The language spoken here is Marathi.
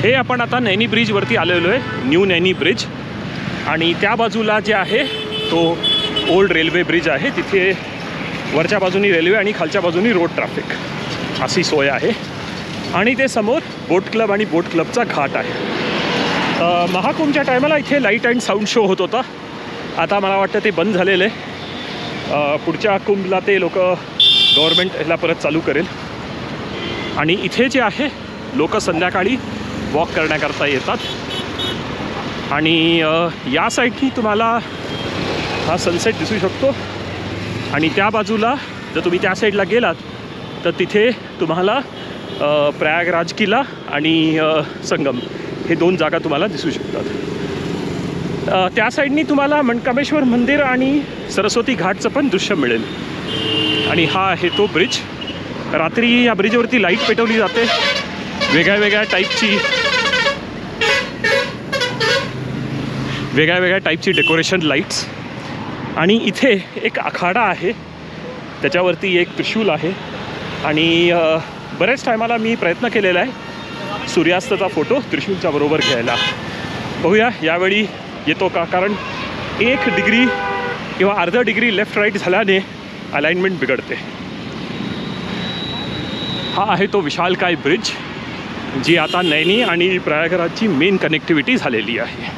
हे आपण आता नैनी ब्रिजवरती आलेलो आहे, न्यू नैनी ब्रिज. आणि त्या बाजूला जे आहे तो ओल्ड रेल्वे ब्रिज आहे. तिथे वरच्या बाजूनी रेल्वे आणि खालच्या बाजूनी रोड ट्रॅफिक अशी सोय आहे. आणि ते समोर बोट क्लब आणि बोट क्लबचा घाट आहे. महाकुंभच्या टायमाला इथे लाईट अँड साऊंड शो होत होता. आता मला वाटतं ते बंद झालेलं आहे. पुढच्या कुंभला ते लोक गव्हर्मेंट ह्याला परत चालू करेल. आणि इथे जे आहे लोक संध्याकाळी वॉक करण्याकरता येतात. आणि या साईडनी तुम्हाला हा सनसेट दिसू शकतो. आणि त्या बाजूला जर तुम्ही त्या साईडला गेलात तर तिथे तुम्हाला प्रयागराज किल्ला आणि संगम हे 2 जागा तुम्हाला दिसू शकतात. त्या साईडनी तुम्हाला मनकामेश्वर मंदिर आणि सरस्वती घाटचं पण दृश्य मिळेल. आणि हा आहे तो ब्रिज. रात्री या ब्रिजवरती लाईट पेटवली जाते, वेगळ्या वेगळ्या टाईपची डेकोरेशन लाईट्स. आणि इथे एक आखाडा आहे, त्याच्यावरती एक त्रिशूल आहे. आणि बऱ्याच टायमाला मी प्रयत्न केलेला आहे सूर्यास्ताचा फोटो त्रिशूलच्या बरोबर घ्यायला. बघूया यावेळी येतो का, कारण 1 डिग्री किंवा अर्धा डिग्री लेफ्ट राईट झाल्याने अलाइनमेंट बिघडते. हा आहे तो विशालकाय ब्रिज, जी आता नैनी आणि प्रयागराजची मेन कनेक्टिव्हिटी झालेली आहे.